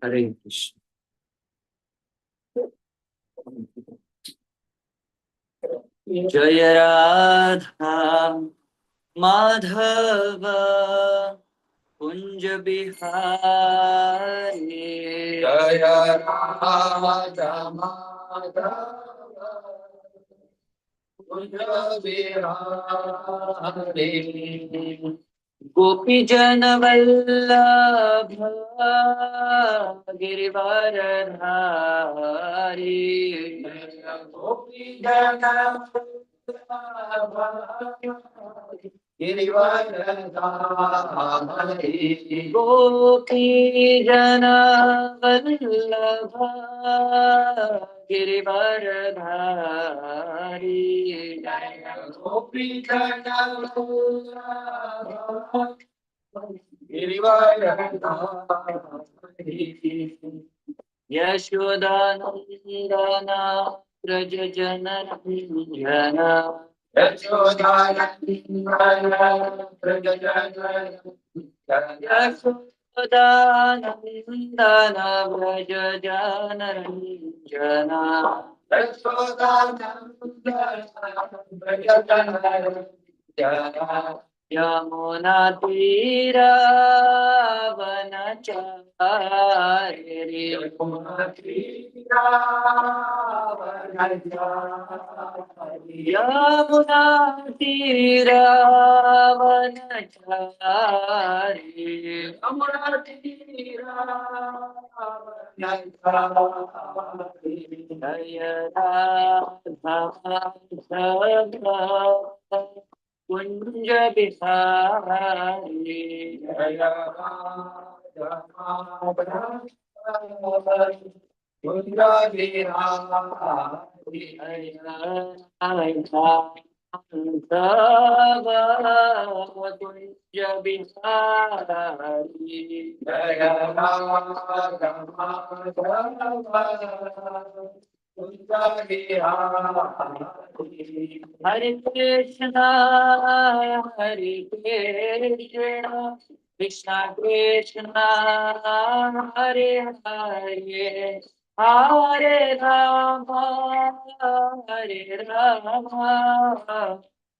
हरे कृष्ण। जय राधा माधव कुंज बिहारी। जय राधा माधव कुंज बिहारी। गोपी जन वल्लभ गिरिवरधारी। गोपी जन गिरिवरधारी। गोपी जन वल्लभ गिरिवरधारी। गोपी जन गिरिवरधारी। यशोदानन्दन व्रज जनरञ्जन। यशोदानन्दन व्रज यशोदानन्दन व्रज जनरञ्जन। यमुना तीरावनचारि। यमुना तीरावनचारि। जय राधा माधव कुंज बिहारी। जय राधा माधव कुंज बिहारी। कुंज बिहारी। जय राधा माधव कुंज बिहारी। हरे कृष्णा कृष्णा कृष्णा हरे हरे हरे राम हरे राम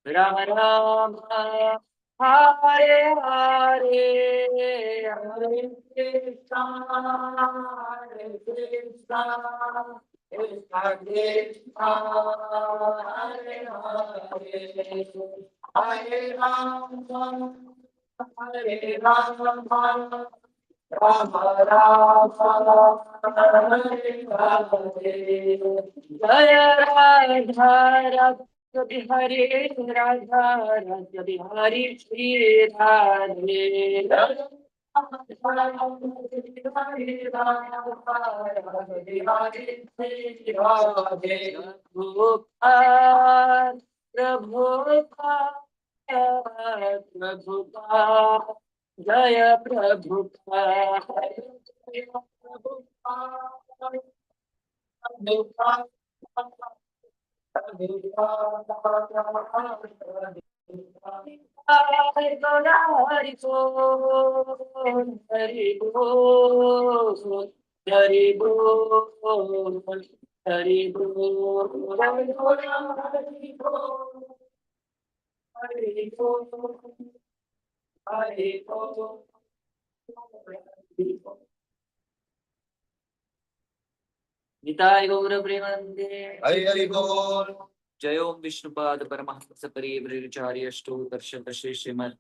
राम राम हरे हरे। हरे कृष्णा कृष्णा कृष्ण कृष्ण हरे हरे हरे राम हरे राम राम राम हरे हरे। जय राधा राधा बिहारी राधा राधा बिहारी श्री राधे। प्रभुपाद प्रभुपाद प्रभुपाद जय प्रभुपाद। हरि बोल हरि बोल हरि बोल हरि बोल हरि बोल हरि बोल हरि बोल। निताय गौर प्रेमानंदे हरि हरि बोल। जय ओम Vishnupad Paramhans परिव्रजचार्य अष्टोत्तरशत Shri Shrimad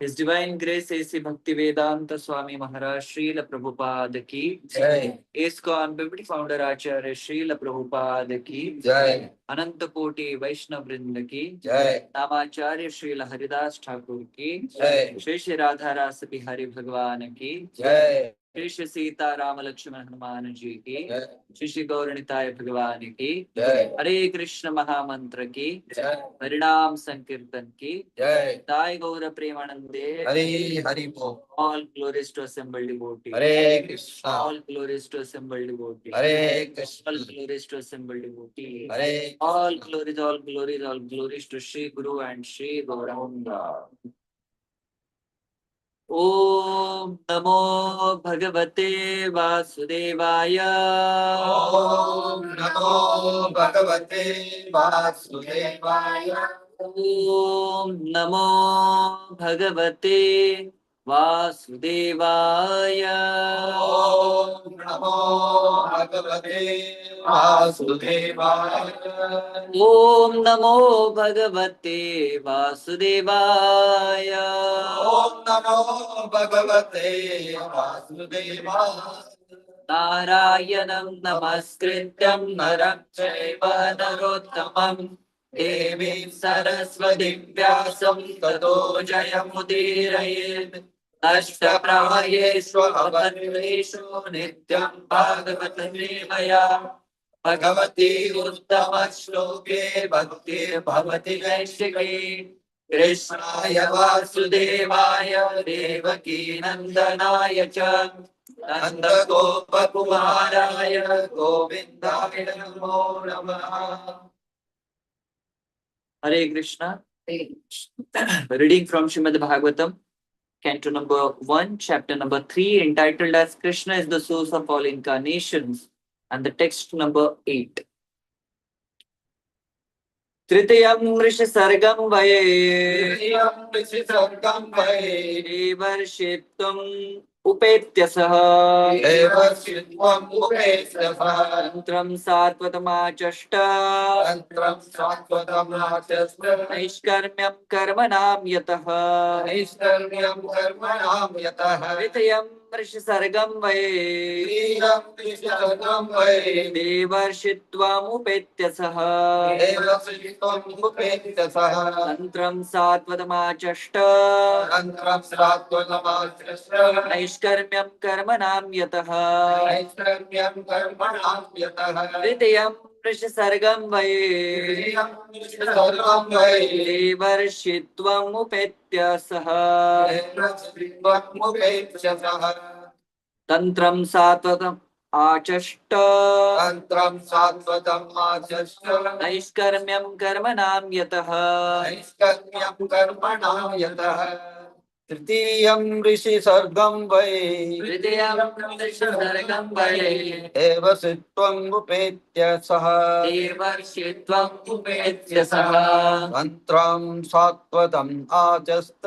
His Divine Grace ऐसी भक्ति वेदांत स्वामी महाराज श्रील प्रभुपाद की जय। ISKCON पिपड़ी फाउंडर आचार्य श्रील प्रभुपाद की जय। अनंत कोटि वैष्णव वृंद की जय। नामाचार्य श्रील हरिदास ठाकुर की जय। श्री श्री राधा रास बिहारी भगवान की जय। कृष्ण सीता राम लक्ष्मण हनुमान जी की, जय श्री श्री गौरनिताय भगवान की, जय हरे कृष्ण महामंत्र की, जय हरिनाम संकीर्तन की, जय ताय गौर प्रेमानंदे, हरि हरि बोल। all glories to assembled devotees, Hare Krishna all glories to assembled devotees, Hare all Krishna glories to assembled devotees, Hare all glories, all glories, all glories to Shri Guru and Shri Gauranga. Om Namo Bhagavate Vasudevaya. ओम नमो भगवते वासुदेवाय। Om Namo Bhagavate Vasudevaya. ओम नमो भगवते वासुदेवाय। Om Namo Bhagavate Vasudevaya. ओम नमो भगवते वासुदेवाय। नारायणं नमस्कृत्यं नरं चैव नरोत्तमं देवीं सरस्वतीं व्यासं ततो जयमुदीरयेत्। नष्टप्रायेषु अभद्रेषु नित्यं भागवतमे मया भगवती उत्तमश्लोके भक्तिर्भवति नैष्टिकी। कृष्णाय वासुदेवाय देवकी नन्दनाय च नन्दगोपकुमाराय गोविन्दाय नमो नमः। Hare Krishna. Reading from Srimad Bhagavatam, Canto number 1, chapter number 3, entitled as Krishna is the source of all incarnations, and the text number 8. तृतीयं ऋषि सर्गं वये तृतीयं ऋषि सर्गं वये देवर्षित्वम् उपेत्य सः देवर्षित्वम् उपेत्य सः तन्त्रं सात्वतमाचष्ट तन्त्रं सात्वतमाचष्ट नैष्कर्म्यं कर्मणां यतः नैष्कर्म्यं कर्मणां यतः तृतीयं ऋषि सर्गं वये तृतीयं ऋषि सर्गं वये देवर्षित्वमुपेत्य सः देवर्षित्वम् उपेत्य सः तन्त्रं सात्वतमाचष्ट तन्त्रं सात्वतमाचष्ट नैष्कर्म्यं कर्मणां यतः नैष्कर्म्यं कर्मणां यतः तृतीयं ऋषि सर्गं वये तृतीयं ऋषि सर्गं वये देवर्षित्वमुपेत्य सः देवर्षित्वम् उपेत्य सः तन्त्रं सात्वतम् आचष्ट तन्त्रं सात्वतमाचष्ट नैष्कर्म्यं कर्मणां यतः नैष्कर्म्यं कर्मणां यतः तृतीयं ऋषि सर्गं वै तृतीयं ऋषि सर्गं वये देवसित्वम् उपेत्य सः देवर्षित्वमुपेत्य सः तन्त्रं सात्वतम् आचस्त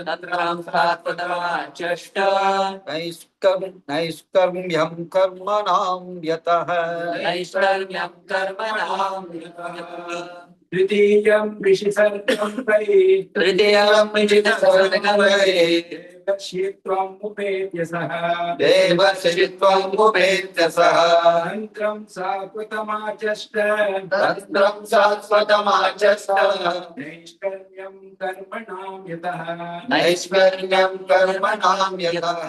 तन्त्रं सात्वतमाचष्ट नैष्कर्म्यं कर्मणां यतः नैष्कर्म्यं कर्मणां यतः तृतीयं ऋषि सर्गं वै तृतीयं ऋषि सर्गं वये देवर्षित्वम् उपेत्य सः देवर्षित्वम् उपेत्य सः तन्त्रं सात्वतमाचष्ट तन्त्रं सात्वतमाचष्ट नैष्कर्म्यं कर्मणां यतः नैष्कर्म्यं कर्मणां यतः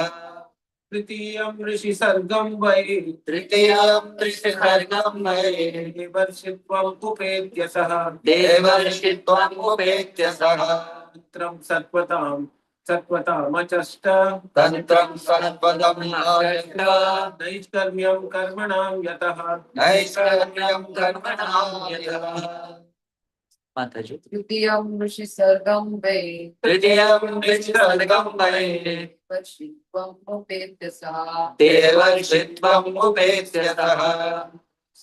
तृतीयं ऋषि सर्गं वै तृतीयं ऋषि सर्गं वै देवर्षित्वम् उपेत्य सः देवर्षित्वम् उपेत्य सः तन्त्रं सत्वतामचष्ट तन्त्रं सात्वतमाचष्ट नैष्कर्म्यं कर्मणां यतः नैष्कर्म्यं कर्मणां यतः माताजी तृतीयं ऋषि सर्गं वै तृतीयं ऋषि सर्गं वै देवर्षित्वम् उपेत्य सः देवर्षित्वम् उपेत्य सः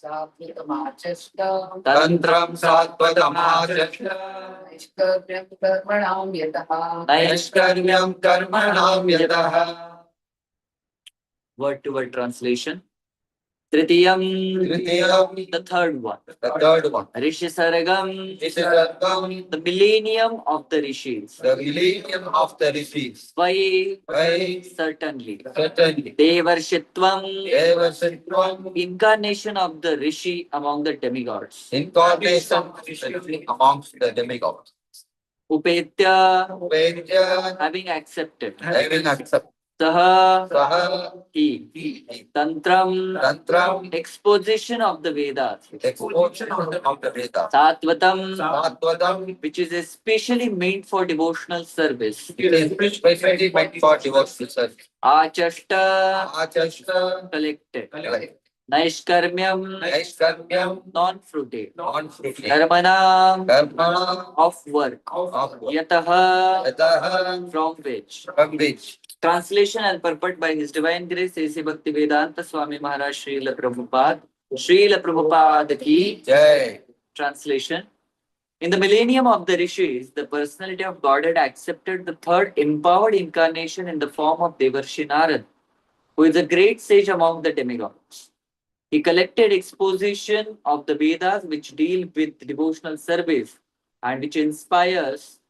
सात्वतमाचष्ट तन्त्रं सात्वतमाचष्ट नैष्कर्म्यं कर्मणां यतः नैष्कर्म्यं कर्मणां यतः word to word translation. Tritiyam, तृतीयं the third one. the third one Rishi Sargam, Rishi सर्गं the millennium of the rishis. the millennium of the rishis Why? why Certainly. certainly Devarshitvam, देवर्षित्वम् incarnation of the rishi among the demigods. incarnation amongst the demigods Upetya, उपेत्य having accepted. having accepted Saha Saha he. Tantram, Tantram exposition of the Vedas. exposition of the Veda. Satvatam, Sattvatam which is especially made for devotional service. it is specially meant for devotional service. Achashta, Achashta collected. like Naishkarmyam, Aishkaryam non-fruitive. non-fruitive. Karmanam, Karma of work. of Yataha, Yataha from which. from which Translation and purport by His Divine Grace A.C. Bhaktivedanta Swami Maharaj Srila Prabhupada. Srila Prabhupada ki Jai. translation. In the millennium of the Rishis, the personality of Godhead accepted the third empowered incarnation in the form of Devarshi Narad, who is a great sage among the demigods. He collected exposition of the Vedas which deal with devotional service and which inspires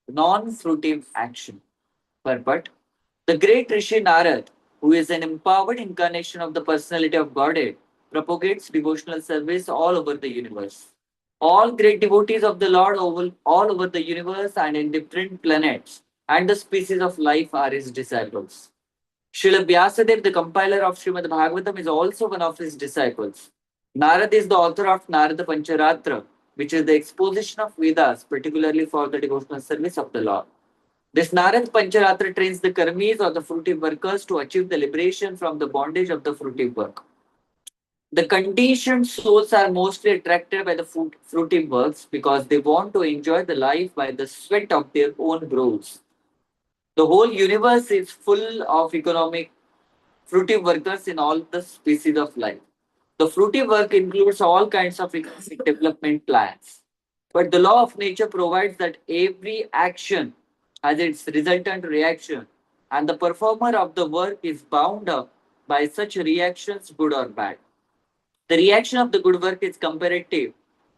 non-fruitive action. But the great Rishi Narad, who is an empowered incarnation of the personality of Godhead, propagates devotional service all over the universe. All great devotees of the Lord all over the universe and in different planets and the species of life are his disciples. Srila Vyasadeva, the compiler of Srimad Bhagavatam, is also one of his disciples. Narad is the author of Narada Pancharatra, which is the exposition of Vedas, particularly for the devotional service of the Lord. This Narad Pancharatra trains the karmis or the fruitive workers to achieve the liberation from the bondage of the fruitive work. The conditioned souls are mostly attracted by the fruitive works because they want to enjoy the life by the sweat of their own brows. The whole universe is full of economic fruitive workers in all the species of life. The fruitive work includes all kinds of economic development plans. But the law of nature provides that every action has its resultant reaction, and the performer of the work is bound up by such reactions, good or bad. The reaction of the good work is comparative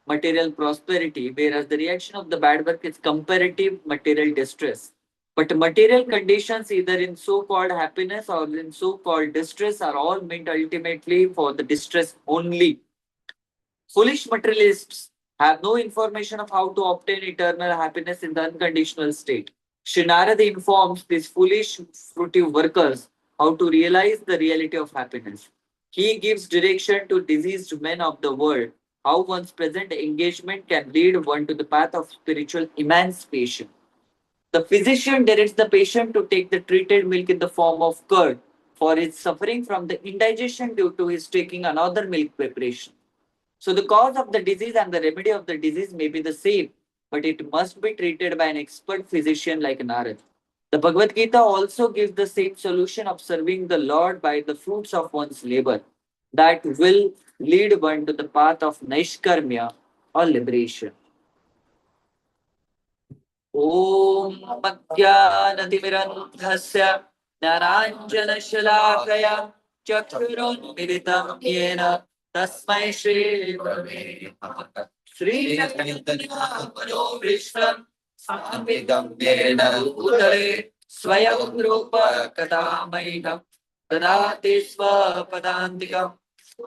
material prosperity, whereas the reaction of the bad work is comparative material distress. But material conditions, either in so called happiness or in so called distress, are all meant ultimately for the distress only. Foolish materialists have no information of how to obtain eternal happiness in the unconditional state. Sri Narada informs these foolish fruitive workers how to realize the reality of happiness. He gives direction to diseased men of the world how one's present engagement can lead one to the path of spiritual emancipation. The physician directs the patient to take the treated milk in the form of curd for his suffering from the indigestion due to his taking another milk preparation. So the cause of the disease and the remedy of the disease may be the same, but it must be treated by an expert physician like Narad. The Bhagavad Gita also gives the same solution of serving the Lord by the fruits of one's labor that will lead one to the path of Naishkarmya or liberation. Om Madhyanatimirandhasya Naranjanashalakaya Chakrunmilitam Yena Tasmai Shri Sri Chaitanya Mano Vishram Samvidam Yena Udare Swayam Rupa Kadamayam Tadati Swapadantikam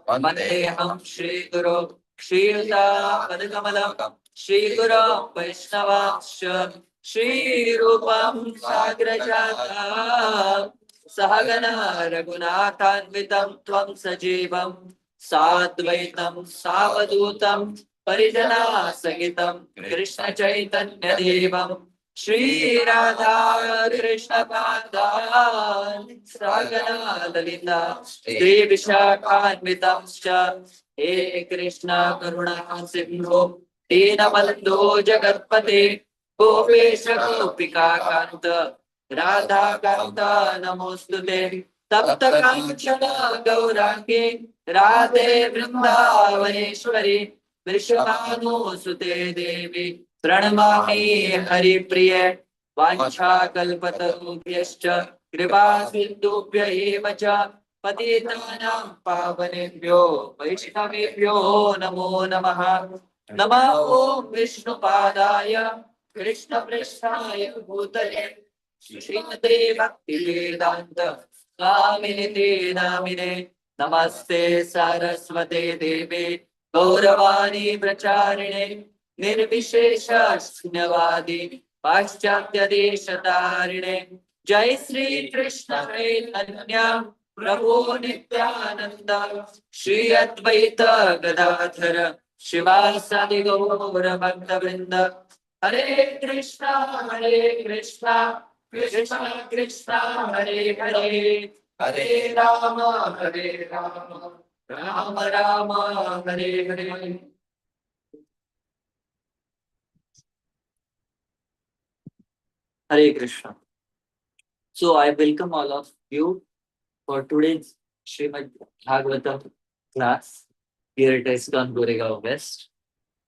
Vandeham Shri Guru Shri Yuta Padakamalam Shri Guru Vaishnavasya Shri Rupam Sagrajata Sahagana Raghunathanvitam Tvam Sajivam Sadvaitam Savadutam Parijana Sagitam Krishna Chaitanya Devam Shri Radha Krishna Pandan Sagana Lalita Shri Vishakhanvitam He Krishna Karuna Sindhu Deenabandho Jagatpate Gopesha Gopika Kanta Radha Kanta Namostute Tapta Kanchana Gaurangi Radhe Vrindavaneshwari Vrishabhanu Sute Devi Pranamami Hari Priya Vancha Kalpatarubhyascha Kripa Sindhubhya eva cha Patitanam Pavanebhyo Vaishnavebhyo Namo Namaha Nama Om Vishnu Padaya Krishna Prasthaya Bhutale Srimate Bhakti Vedanta Swamini Namine Namaste Saraswate Devi Gauravani Pracharine Nirvishesha Shunyavadi Paschatya Deshatarine Jai Sri Krishna Chaitanya Prabhu Nityananda Shri Advaita Gadadhara Shivasadi Gaura Bhakta Vrinda Hare Krishna Krishna Krishna Hare Hare Hare Rama Rama Rama Hare Hare. Hare Krishna. So I welcome all of you for today's Srimad Bhagavatam class here at ISKCON Goregaon West.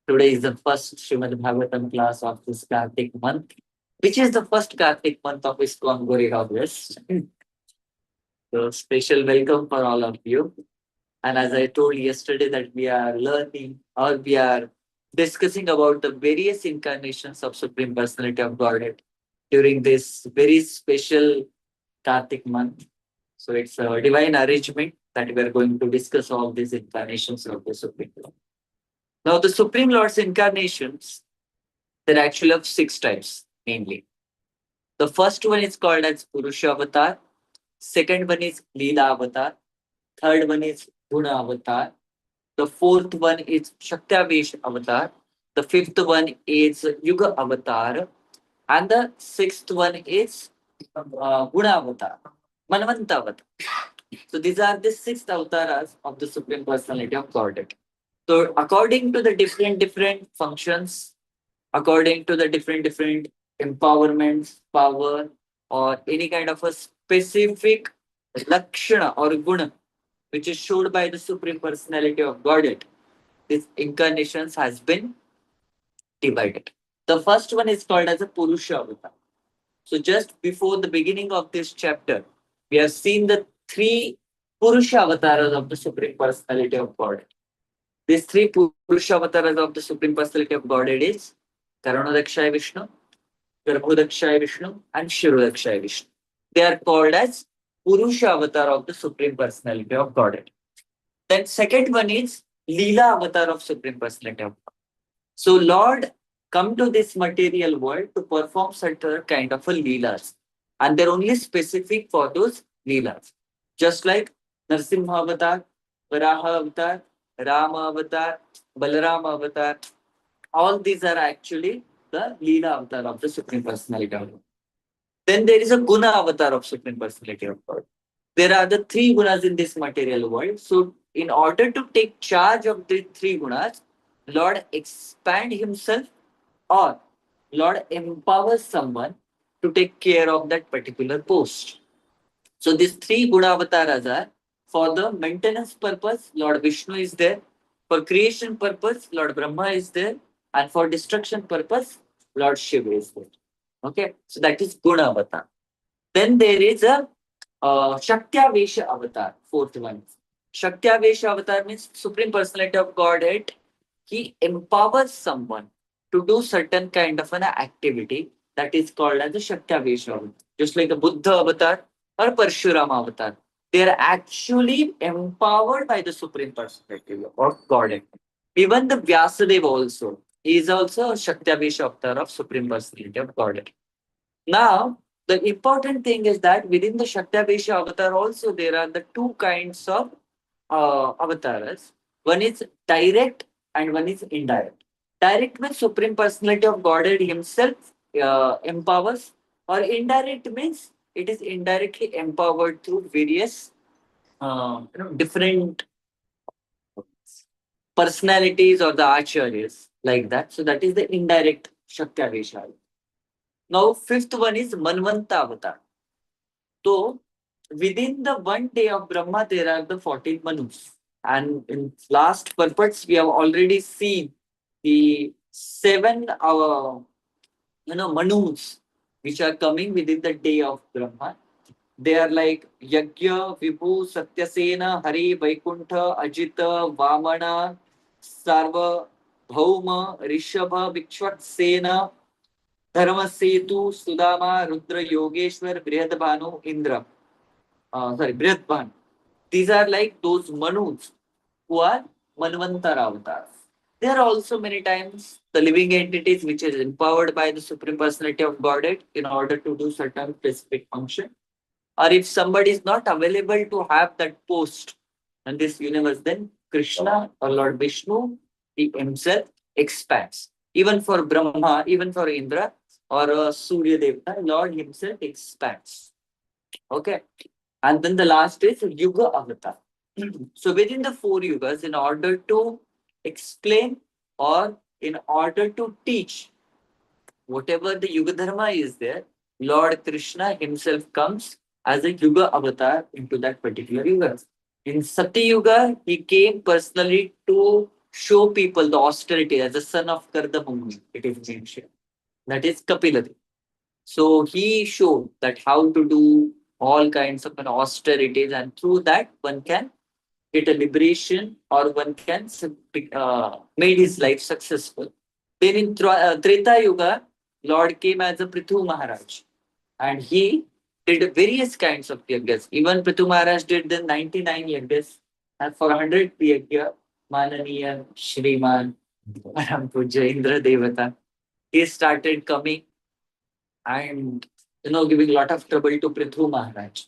Today is the first Srimad Bhagavatam class of this Kartik month, which is the first Kartik month of ISKCON Goregaon West. So special welcome for all of you. And as I told yesterday that we are learning or we are discussing about the various incarnations of Supreme Personality of Godhead during this very special Kartik month. So it's a divine arrangement that we are going to discuss all these incarnations of the Supreme Lord. Now the Supreme Lord's incarnations, there are actually of 6 types mainly. The first one is called as Purusha Avatar. Second one is Leela Avatar. Third one is Guna Avatar. The fourth one is Shaktavesh Avatar. The fifth one is Yuga Avatar. And the sixth one is Guna Avatar, Manvanta Avatar. So these are the 6 avatars of the Supreme Personality of Godhead. So according to the different functions, according to the different empowerments, power, or any kind of a specific lakshana or guna, which is showed by the Supreme Personality of Godhead, these incarnations has been divided. The first one is called as a Purusha Avatar. So just before the beginning of this chapter, we have seen the 3 Purusha avatars of the Supreme Personality of Godhead. These 3 Purusha avatars of the Supreme Personality of Godhead is Karanodakshaya Vishnu, Garbhodakshaya Vishnu, and Shirodakshaya Vishnu. They are called as Purusha avatar of the Supreme Personality of Godhead. Then second one is Leela avatar of Supreme Personality of God. So Lord come to this material world to perform certain kind of a leelas, and they're only specific for those leelas. Just like Narsimha avatar, Varaha avatar, Rama avatar, Balarama avatar, all these are actually the Leela avatar of the Supreme Personality of God. Then there is a Guna avatar of Supreme Personality of God. There are the 3 gunas in this material world. So in order to take charge of the 3 gunas, Lord expand himself or Lord empowers someone to take care of that particular post. So these 3 guna avatars are for the maintenance purpose, Lord Vishnu is there. For creation purpose, Lord Brahma is there. And for destruction purpose, Lord Shiva is there. Okay, so that is guna avatar. Then there is a Shaktavesha avatar, 4th one. Shaktavesha avatar means Supreme Personality of Godhead. He empowers someone to do certain kind of an activity that is called as a Shaktavesha avatar. Just like the Buddha avatar or Parshurama avatar. They are actually empowered by the Supreme Personality of Godhead. Even the Vyasadeva also. He is also a Shaktavesha avatar of Supreme Personality of Godhead. Now, the important thing is that within the Shaktavesha avatar also there are the 2 kinds of avatars. One is direct and one is indirect. Direct means Supreme Personality of Godhead himself empowers, or indirect means it is indirectly empowered through various different personalities or the acharyas like that. So that is the indirect Shaktavesha. Now, 5th one is Manvanta avatar. So, within the one day of Brahma, there are the 14 Manus. And in last purports, we have already seen the 7 Manus which are coming within the day of Brahma. They are like Yagya, Vibhu, Satyasena, Hari, Vaikuntha, Ajita, Vamana, Sarva, Bhauma, Rishabha, Vikshwatsena, Dharma Setu, Sudama, Rudra, Yogeshwar, Brihadbanu, Indra. Brihadban. These are like those Manus who are Manvantara avatars. There are also many times the living entities which is empowered by the Supreme Personality of Godhead in order to do certain specific function. Or if somebody is not available to have that post in this universe, then Krishna or Lord Vishnu, he himself expands. Even for Brahma, even for Indra or Surya Devata, Lord himself expands. Okay. And then the last is Yuga Avatar. So within the 4 yugas, in order to explain or in order to teach whatever the Yuga Dharma is there, Lord Krishna himself comes as a Yuga avatar into that particular Yuga. In Satya Yuga, he came personally to show people the austerity as the son of Kardamuni, it is mentioned. That is Kapilati. So he showed that how to do all kinds of austerities, and through that one can get a liberation or one can made his life successful. Then in Treta Yuga, Lord came as a Prithu Maharaj and he did various kinds of yajnas. Even Prithu Maharaj did the 99 yajnas, and for 100 yajna, Mananiya Shriman Param Puja Indra Devata, he started coming and giving a lot of trouble to Prithu Maharaj.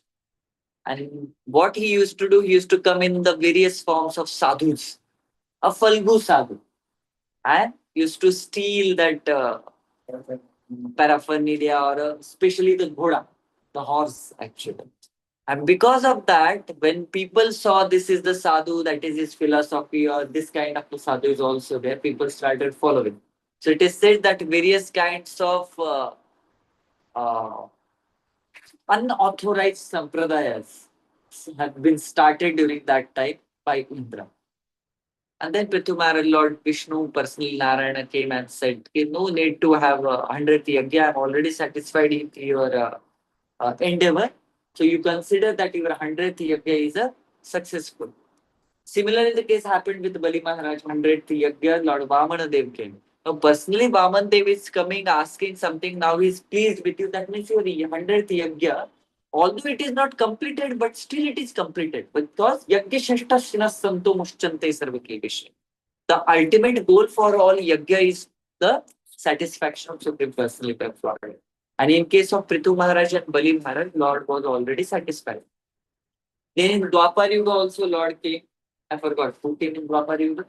And what he used to do, he used to come in the various forms of sadhus, a Falgu sadhu, and used to steal that paraphernalia or especially the ghoda, the horse actually. And because of that, when people saw this is the sadhu, that is his philosophy, or this kind of sadhu is also there, people started following. So it is said that various kinds of uh, unauthorized sampradayas have been started during that time by Indra. And then Prithumara Lord Vishnu, personally Narayana came and said, no need to have 100th yajna, I'm already satisfied with your endeavor. So you consider that your 100th yajna is a successful. Similarly, the case happened with Bali Maharaj, 100th yajna, Lord Vamana Dev came. Now, personally, Vaman Dev is coming asking something. Now he is pleased with you. That means your 100th yajna, although it is not completed, but still it is completed. Because yajna shashta shinas santo mushchante sarvakeveshe. The ultimate goal for all yajna is the satisfaction of Supreme Personality of Godhead. And in case of Prithu Maharaj and Bali Maharaj, Lord was already satisfied. Then in Dwapar Yuga also Lord came. I forgot who came in Dwapar Yuga.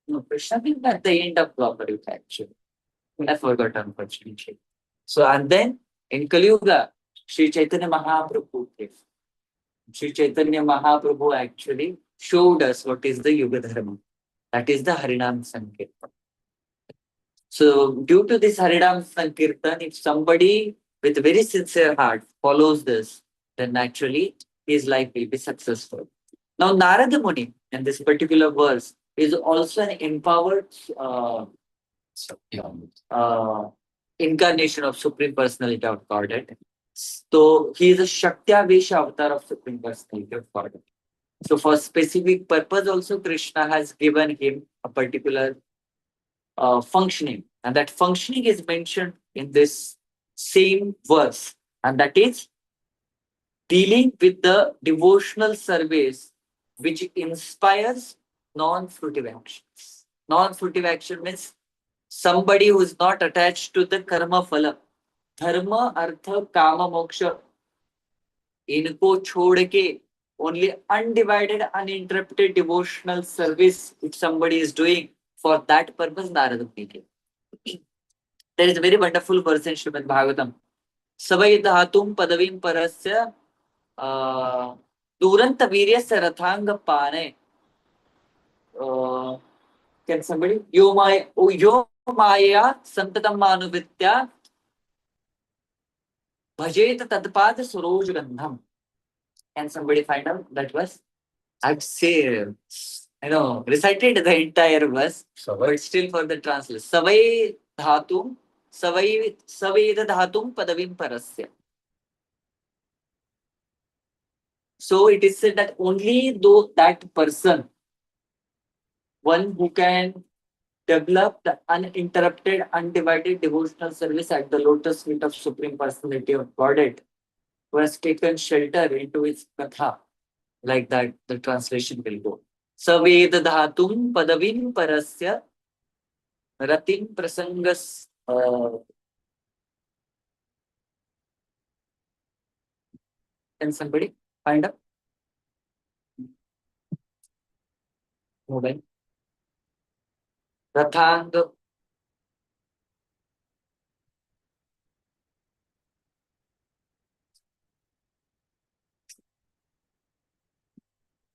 No, Krishna came at the end of Dwapar Yuga actually. I forgot unfortunately. So and then in Kali Yuga, Sri Chaitanya Mahaprabhu came. Sri Chaitanya Mahaprabhu actually showed us what is the Yuga Dharma. That is the Harinam Sankirtan. So due to this Harinam Sankirtan, if somebody with very sincere heart follows this, then naturally his life will be successful. Now Narada Muni in this particular verse is also an empowered uh, incarnation of Supreme Personality of Godhead. So he is a Shaktya-Vesha avatar of Supreme Personality of Godhead. So for specific purpose also Krishna has given him a particular functioning, and that functioning is mentioned in this same verse, and that is dealing with the devotional service which inspires non-fruitive actions. Non-fruitive action means somebody who is not attached to the karma phala. Dharma, artha, kama, moksha. इनको छोड़ के only undivided, uninterrupted devotional service which somebody is doing, for that purpose Narada came. There is a very wonderful verse in Srimad Bhagavatam. Savai dhatum padavim parasya duranta viryasya rathanga pane. Can somebody? Yo maya santatam manuvitya bhajet tadpad suroj gandham. Can somebody find out that verse? I'd say, recited the entire verse, but still for the translation. Savai dhatum, saveda dhatum padavim parasya. So it is said that only though that person, one who can develop the uninterrupted, undivided devotional service at the lotus feet of Supreme Personality of Godhead, who has taken shelter into his katha, like that the translation will go. Saved dhatum padavim parasya ratim prasangas. Can somebody find up? Mobile. Rathang.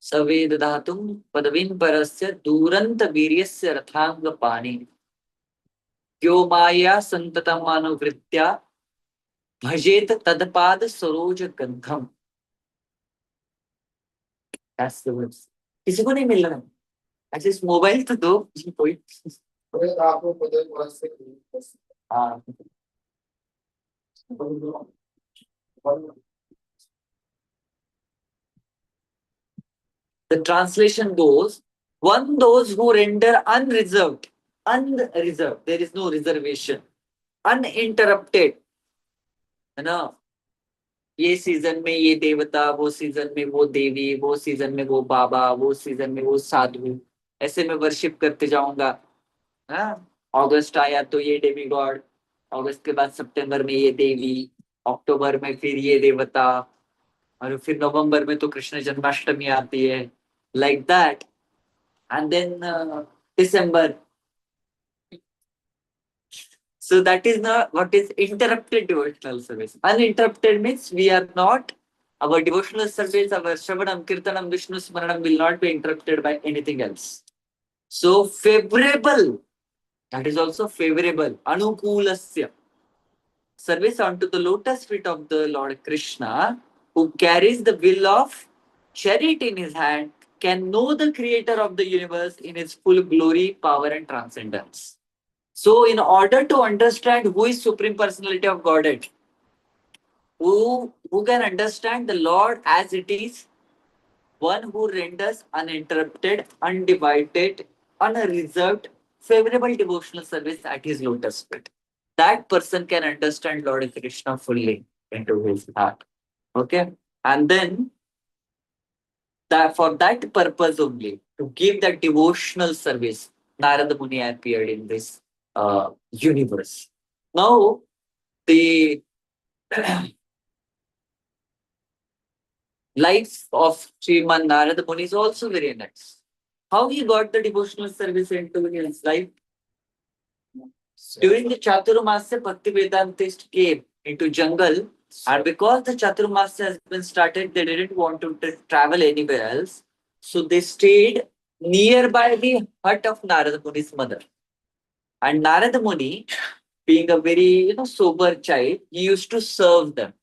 Saved dhatum padavim parasya durant viryasya rathang pani. Vyomaya santatam manuvritya bhajet tadpad saroj gandham. That's the words. किसी को नहीं मिल रहा है. Actually mobile तो दो कोई. फिर आपको पता है कौन से हाँ. The translation goes, one those who render unreserved, there is no reservation, uninterrupted, है ना. ये सीजन में ये देवता, वो सीजन में वो देवी, वो सीजन में वो बाबा, वो सीजन में वो साधु, ऐसे मैं वर्शिप करते जाऊंगा. हाँ, अगस्त आया तो ये देवी गॉड, अगस्त के बाद सितंबर में ये देवी, अक्टूबर में फिर ये देवता, और फिर नवंबर में तो कृष्ण जन्माष्टमी आती है, like that. And then December. So that is not what is interrupted devotional service. Uninterrupted means we are not, our devotional service, our Shravanam, Kirtanam, Vishnu Smaranam will not be interrupted by anything else. So favorable, that is also favorable. Anukulasya. Service unto the lotus feet of the Lord Krishna, who carries the will of chariot in his hand, can know the creator of the universe in his full glory, power and transcendence. So in order to understand who is Supreme Personality of Godhead, who can understand the Lord as it is, one who renders uninterrupted, undivided, unreserved, favorable devotional service at his lotus feet. That person can understand Lord Krishna fully into his heart. Okay? And then that for that purpose only, to give that devotional service, Narad Muni appeared in this universe. Now, the life of Srimad Narad Muni is also very nice. How he got the devotional service into his life? During the Chaturmasya, Bhakti Vedantist came into jungle, and because the Chaturmasya has been started, they didn't want to travel anywhere else. So they stayed nearby the hut of Narad Muni's mother. And Narad Muni, being a very sober child, he used to serve them.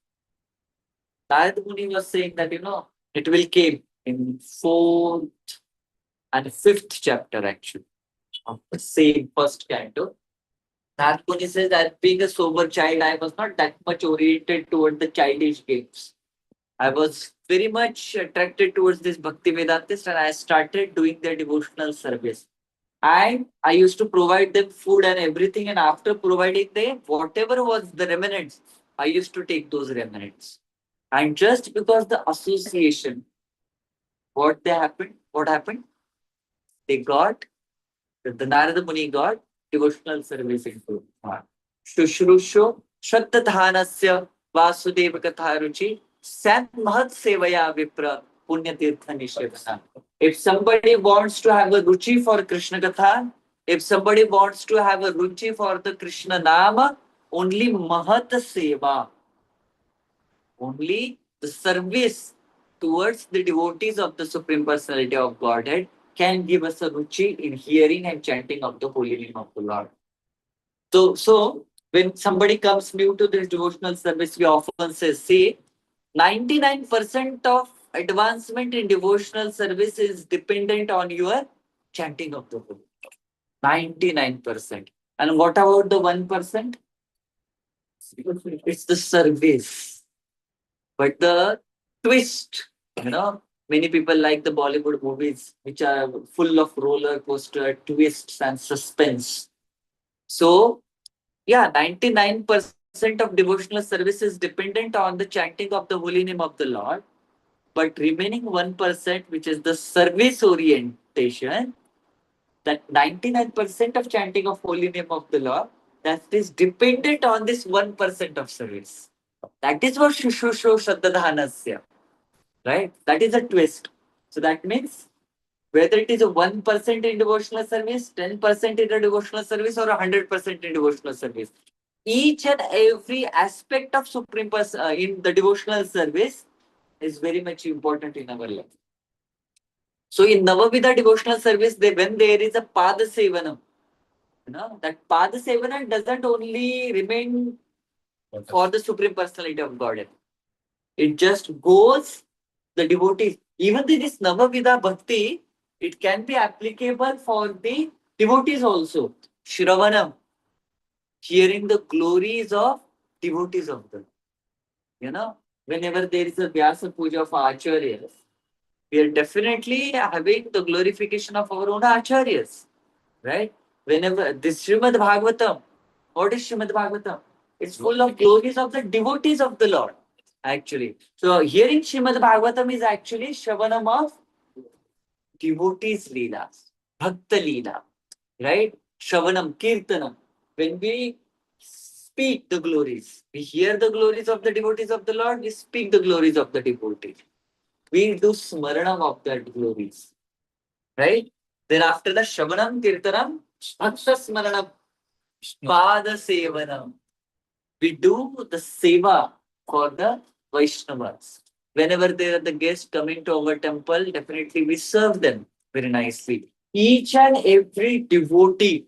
Narad Muni was saying that it will came in 4th and 5th chapter actually of the same first canto. Narad Muni says that being a sober child, I was not that much oriented toward the childish games. I was very much attracted towards this Bhakti Vedantist, and I started doing their devotional service. And I used to provide them food and everything, and after providing them, whatever was the remnants, I used to take those remnants. And just because the association, what happened? They got, the Narada Muni got devotional service into heart. Shushrusho Shraddadhanasya Vasudeva Katharuchi Sat Mahat Sevaya Vipra Punya Tirtha Nishevana. If somebody wants to have a ruchi for Krishna Katha, if somebody wants to have a ruchi for the Krishna Nama, only Mahat Seva, only the service towards the devotees of the Supreme Personality of Godhead can give us a ruchi in hearing and chanting of the holy name of the Lord. So when somebody comes new to this devotional service, we often say 99% of advancement in devotional service is dependent on your chanting of the holy name. 99%. And what about the 1%? It's the service. But the twist, many people like the Bollywood movies, which are full of roller coaster twists and suspense. So, 99% of devotional service is dependent on the chanting of the holy name of the Lord. But remaining 1%, which is the service orient, expectation that 99% of chanting of holy name of the Lord, that is dependent on this 1% of service. That is what Shushusho Shraddhadhanasya, right? That is a twist. So that means whether it is a 1% in devotional service, 10% in a devotional service, or 100% in devotional service, each and every aspect of Supreme Person in the devotional service is very much important in our life. So in Navavida devotional service, when there is a Pada Sevanam, that Pada Sevanam doesn't only remain for the Supreme Personality of Godhead. It just goes the devotees. Even in this Navavida Bhakti, it can be applicable for the devotees also. Shravanam, hearing the glories of devotees of the whenever there is a Vyasa Puja of Acharyas, we are definitely having the glorification of our own Acharyas, right? Whenever this Srimad Bhagavatam, what is Srimad Bhagavatam? It's full of glories of the devotees of the Lord, actually. So hearing Srimad Bhagavatam is actually Shravanam of devotees Leela, Bhakta Leela, right? Shravanam, Kirtanam. When we speak the glories, we hear the glories of the devotees of the Lord, we speak the glories of the devotees. We do smaranam of that glories, right? Then after the Shravanam, Kirtanam, Bhakta Smaranam, Pada Sevanam. We do the seva for the Vaishnavas. Whenever there are the guests coming to our temple, definitely we serve them very nicely. Each and every devotee,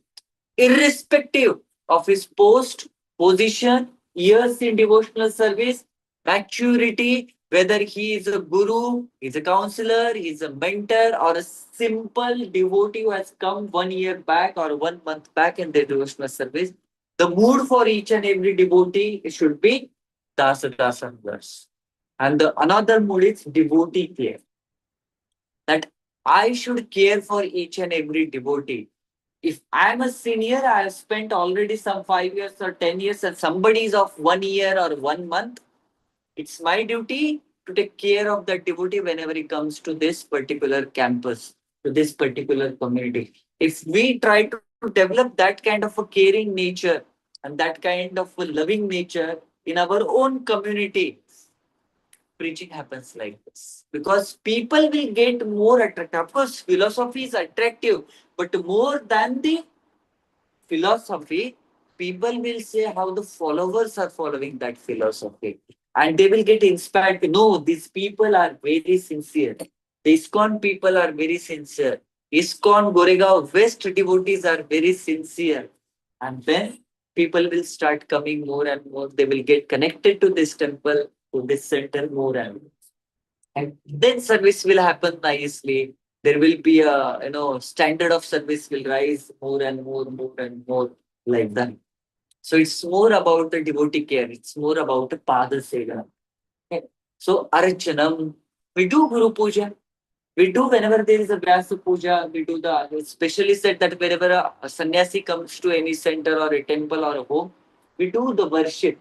irrespective of his post, position, years in devotional service, maturity, whether he is a guru, he's a counselor, he's a mentor, or a simple devotee who has come 1 year back or 1 month back in their devotional service, the mood for each and every devotee should be dasa verse. And the another mood is devotee care. That I should care for each and every devotee. If I'm a senior, I have spent already some 5 years or 10 years, and somebody is of 1 year or 1 month, it's my duty to take care of that devotee whenever he comes to this particular campus, to this particular community. If we try to develop that kind of a caring nature and that kind of a loving nature in our own community, preaching happens like this. Because people will get more attracted. Of course, philosophy is attractive, but more than the philosophy, people will say how the followers are following that philosophy. And they will get inspired. No, these people are very sincere. The ISKCON people are very sincere. ISKCON Goregaon West devotees are very sincere. And then people will start coming more and more. They will get connected to this temple, to this center more and more. And then service will happen nicely. There will be a standard of service will rise more and more like that. So it's more about the devotee care. It's more about the Pada Seva. Okay. So Archanam, we do Guru Puja. We do whenever there is a Vyasa Puja, we do the, especially said that whenever a sannyasi comes to any center or a temple or a home, we do the worship.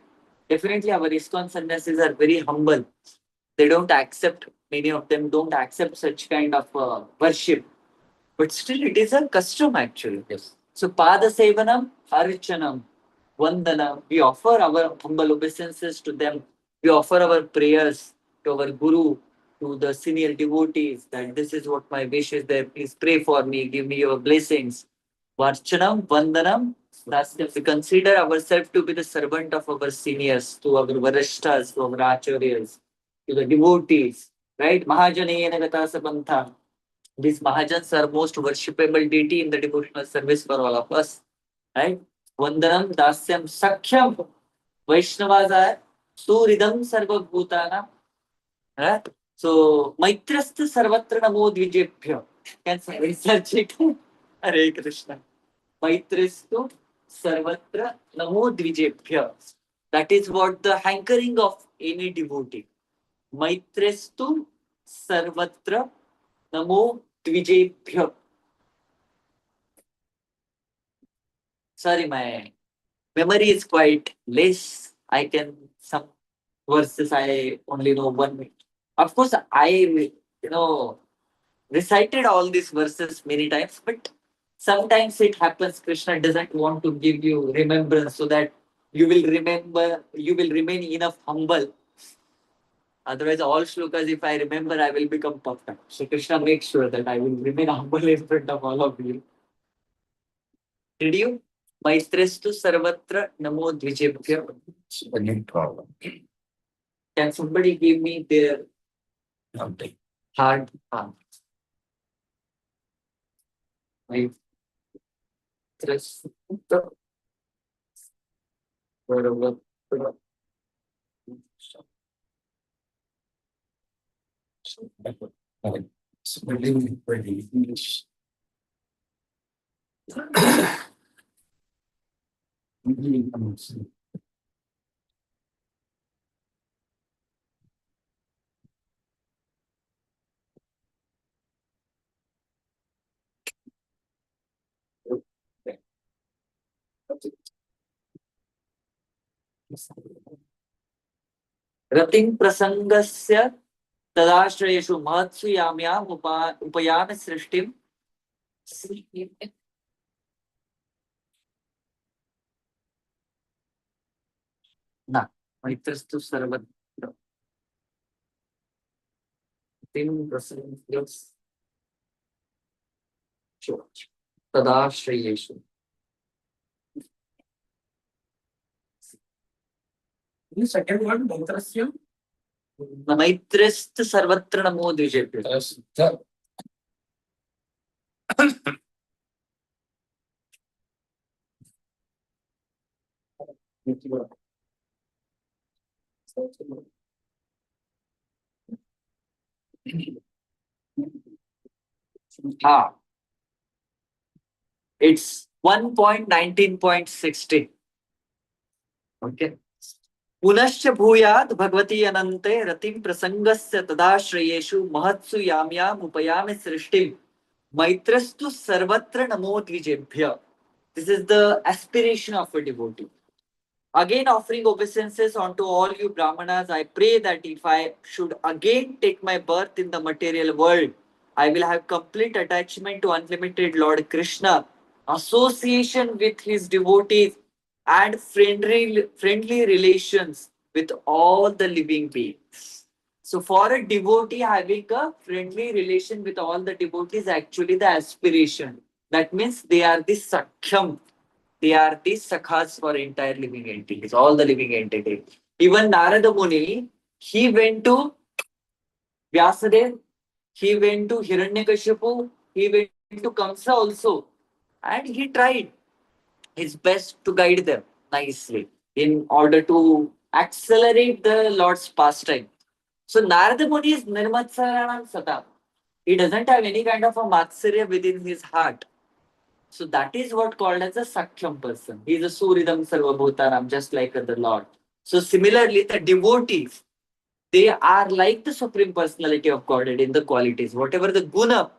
Definitely our ISKCON sannyasis are very humble. They don't accept, many of them don't accept such kind of worship. But still it is a custom actually. Yes. So Pada Sevanam, Archanam, Vandana, we offer our humble obeisances to them. We offer our prayers to our Guru, to the senior devotees, that this is what my wish is there. Please pray for me, give me your blessings. Varchanam, Vandanam, that's if we consider ourselves to be the servant of our seniors, to our Varashtas, to our Acharyas, to the devotees, right? Mahajanayana Gata Sabantha. These Mahajans are most worshipable deity in the devotional service for all of us, right? Vandanam, Dasyam, Sakhyam, Vaishnavas are Suridam Sarva Bhutana, right? So, Maitrastha Sarvatra Namo Dvijebhyo. Can somebody search it? Hare Krishna. Maitrastu Sarvatra Namo Dvijebhyo. That is what the hankering of any devotee. Maitrastu Sarvatra Namo Dvijebhyo. Sorry, my memory is quite less. I can, some verses I only know one. Of course, I recited all these verses many times, but sometimes it happens Krishna doesn't want to give you remembrance so that you will remember, you will remain enough humble. Otherwise, all shlokas, if I remember, I will become perfect. So Krishna makes sure that I will remain humble in front of all of you. Did you? Maitrestu sarvatra namo dvijebhya. Any problem? Can somebody give me their Nothing. hard hand? Maitrestu sarvatra. Spelling very English. रतिं प्रसंगस्य तदाश्रयेषु महत्सु याम्याम् उपयामि सृष्टिं न मैत्रस्तु सर्वत्र रतिं प्रसंगस्य तदाश्रयेषु The second one, Mantrasya. मैत्रस्तु सर्वत्र नमो द्विजेभ्यो. Ah, it's 1.19.60. Okay. पुनश्च भूयात् भगवती अनन्ते रतिं प्रसंगस्य तदाश्रयेषु महत्सु याम्याम् उपयामि सृष्टिं मैत्रस्तु सर्वत्र नमो द्विजेभ्य. This is the aspiration of a devotee. Again, offering obeisances unto all you Brahmanas, I pray that if I should again take my birth in the material world, I will have complete attachment to unlimited Lord Krishna, association with his devotees, and friendly relations with all the living beings. So, for a devotee, having a friendly relation with all the devotees is actually the aspiration. That means they are the Sakhyam. They are the sakhas for entire living entities, all the living entities. Even Narada Muni, he went to Vyasadev, he went to Hiranyakashipu, he went to Kamsa also, and he tried his best to guide them nicely in order to accelerate the Lord's pastime. So Narada Muni is Nirmatsaranam Sata. He doesn't have any kind of a matsarya within his heart. So that is what called as a Sakhyam person. He is a Suridam Sarvabhutanam, just like the Lord. So similarly, the devotees, they are like the Supreme Personality of Godhead in the qualities. Whatever the guna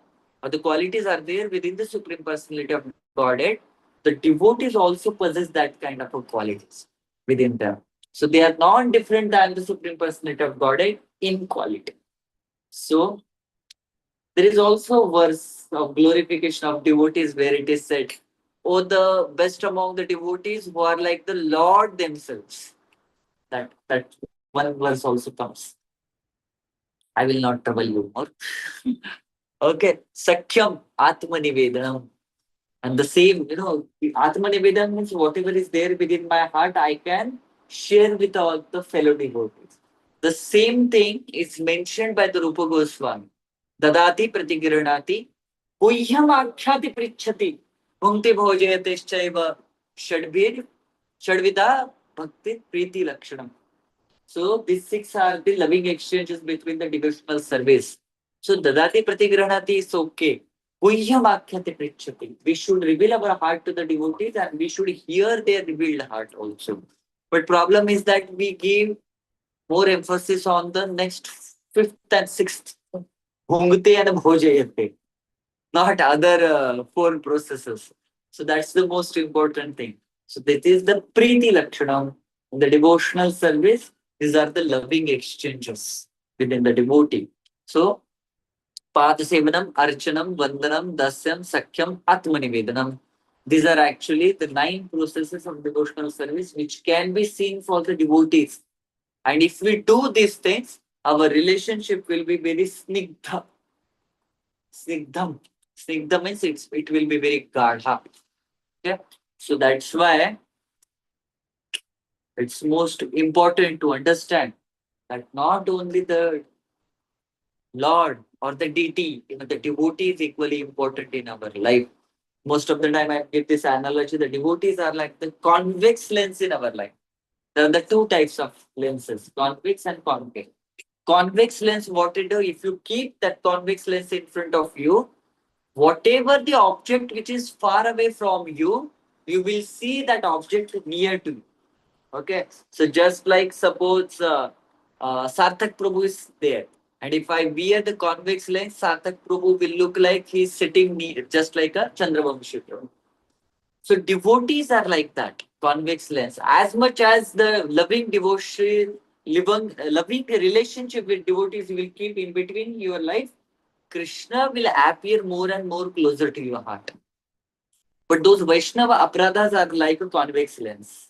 or the qualities are there within the Supreme Personality of Godhead, the devotees also possess that kind of a qualities within them. So they are non-different than the Supreme Personality of Godhead in quality. So there is also a verse of glorification of devotees where it is said, "Oh, the best among the devotees who are like the Lord themselves." That one verse also comes. I will not trouble you more. Okay, Sakhyam Atma Nivedanam. And the same, Atma Nivedanam means whatever is there within my heart, I can share with all the fellow devotees. The same thing is mentioned by the Rupa Goswami. Dadati pratigranati puhyam akhyati prichhati bhunti bhojayateshchaiva shadvida bhakti priti lakshanam. So these six are the loving exchanges between the devotional service. So dadati pratigranati is okay. Puhyam akhyati prichhati. We should reveal our heart to the devotees and we should hear their revealed heart also. But problem is that we give more emphasis on the next fifth and sixth bhungte and bhojayate, not other four processes. So that's the most important thing. So that is the Preeti Lakshanam. In the devotional service, these are the loving exchanges within the devotee. So Padasevanam, Archanam, Vandanam, Dasyam, Sakhyam, Atmanivedanam. These are actually the 9 processes of devotional service which can be seen for the devotees. And if we do these things, our relationship will be very snigdha. Snigdham. Snigdha means it will be very gadha. Okay? So that's why it's most important to understand that not only the Lord or the deity, even the devotee is equally important in our life. Most of the time, I give this analogy: the devotees are like the convex lens in our life. There are the 2 types of lenses: convex and concave. Convex lens, what it do? If you keep that convex lens in front of you, whatever the object which is far away from you, you will see that object near to you. Okay, so just like suppose Sarthak Prabhu is there, and if I wear the convex lens, Sarthak Prabhu will look like he's sitting near, just like a Chandravamshi Prabhu. So devotees are like that, convex lens. As much as the loving devotion, loving relationship with devotees you will keep in between your life, Krishna will appear more and more closer to your heart. But those Vaishnava aparadhas are like a convex lens.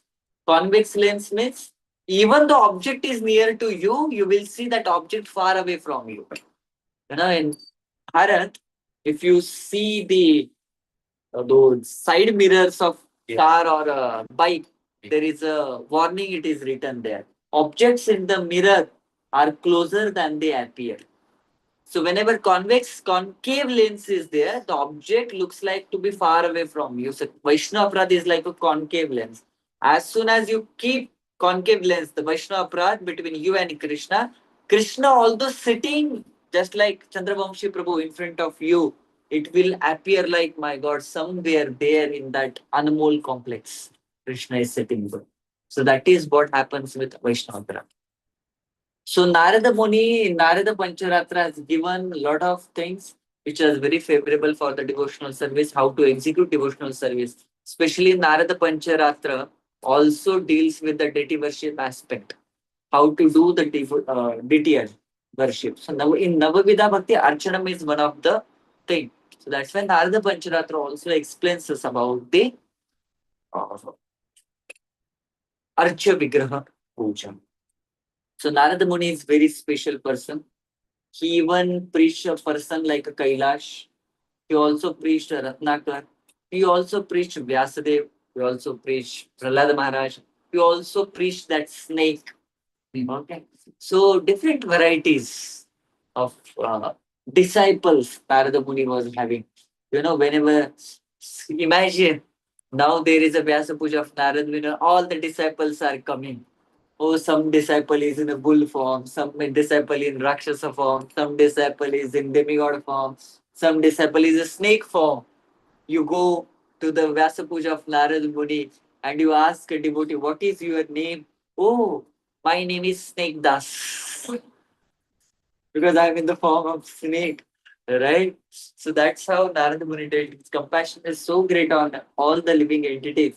Convex lens means even the object is near to you, you will see that object far away from you. You know, in Bharat, if you see the those side mirrors of car or a bike, there is a warning, it is written there. Objects in the mirror are closer than they appear. So whenever concave lens is there, the object looks like to be far away from you. So Vaishnava Aparadha is like a concave lens. As soon as you keep concave lens, the Vaishnava Aparadha between you and Krishna, Krishna although sitting just like Chandravamshi Prabhu in front of you, it will appear like, my God, somewhere there in that Anmol complex, Krishna is sitting there. So that is what happens with Vaishnava Aparadha. So Narada Muni in Narada Pancharatra has given a lot of things which are very favorable for the devotional service, how to execute devotional service. Especially Narada Pancharatra also deals with the deity worship aspect, how to do the deity worship. So now in Navavidha Bhakti, Archanam is one of the thing. So that's when Narada Pancharatra also explains us about the uh, Archa Vigraha Puja. So Narada Muni is very special person. He even preached a person like a Kailash. He also preached a Ratnakar. He also preached Vyasadev. He also preached Prahlad Maharaj. He also preached that snake. Okay. So different varieties of disciples Narada Muni was having. You know, whenever, imagine, now there is a Vyasa Puja of Narada Muni, all the disciples are coming. Oh, some disciple is in a bull form, some disciple in Rakshasa form, some disciple is in demigod form, some disciple is a snake form. You go to the Vyasa Puja of Narad Muni and you ask a devotee, what is your name? Oh, my name is Snake Das. Because I'm in the form of snake. Right? So that's how Narada Muni did. His compassion is so great on all the living entities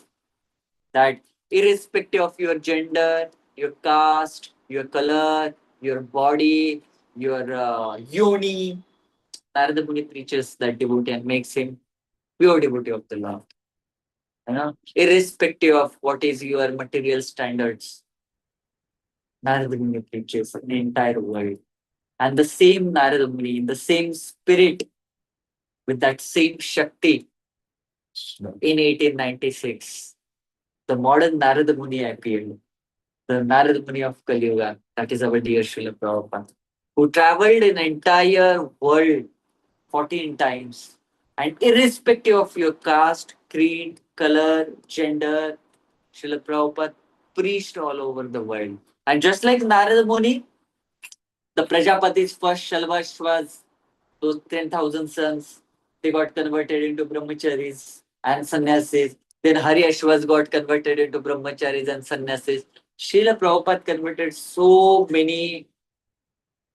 that irrespective of your gender, your caste, your color, your body, your yoni, Narada Muni preaches that devotee and makes him pure devotee of the Lord. You know, irrespective of what is your material standards, Narada Muni preaches in the entire world. And the same Narada Muni, in the same spirit, with that same Shakti, in 1896, the modern Narada Muni appeared. The Narad Muni of Kali Yuga, that is our dear Srila Prabhupada, who traveled in the entire world 14 times. And irrespective of your caste, creed, color, gender, Srila Prabhupada preached all over the world. And just like Narada Muni, the Prajapati's first Shalvash was those 10,000 sons, they got converted into brahmacharis and sannyasis. Then Hari Ashwas got converted into brahmacharis and sannyasis. Srila Prabhupada converted so many,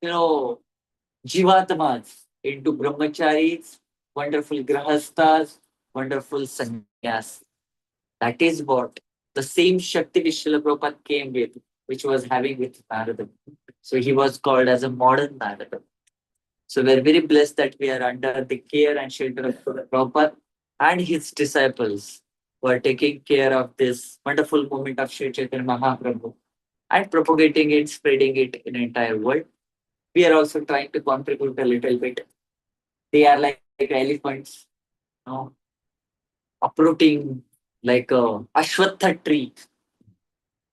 jivatmas into brahmacharis, wonderful grahastas, wonderful sannyas. That is what the same Shakti which Srila Prabhupada came with, which was having with Narada. So he was called as a modern Narada. So we're very blessed that we are under the care and shelter of Prabhupada and his disciples who are taking care of this wonderful movement of Sri Chaitanya Mahaprabhu and propagating it, spreading it in the entire world. We are also trying to contribute a little bit. They are like elephants, you know, uprooting like a ashwatha tree.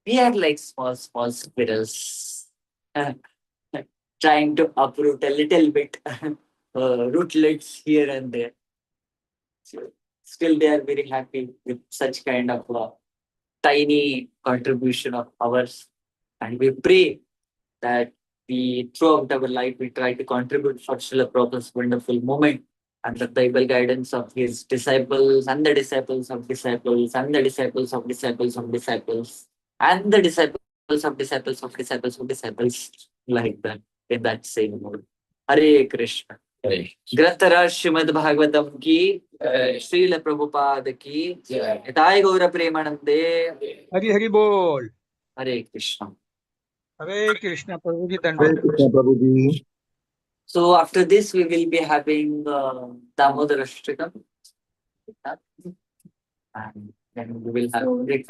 We are like small squirrels, trying to uproot a little bit rootlets here and there. So still, they are very happy with such kind of tiny contribution of ours, and we pray that we throughout our life we try to contribute for Srila Prabhupada's wonderful moment and the Bible guidance of his disciples and the disciples of disciples and the disciples of disciples of disciples and the disciples of disciples of disciples of disciples, like that, in that same mode. Hare Krishna. ग्रंथराज Shrimad Bhagavatam की श्रील प्रभुपाद की हिताय गौर प्रेमानंदे हरि हरि बोल। हरे कृष्ण. हरे कृष्ण प्रभु जी Hare दंडवत। Krishna Prabhuji. So after this we will be having Damodar Ashtakam and then we will have breakfast.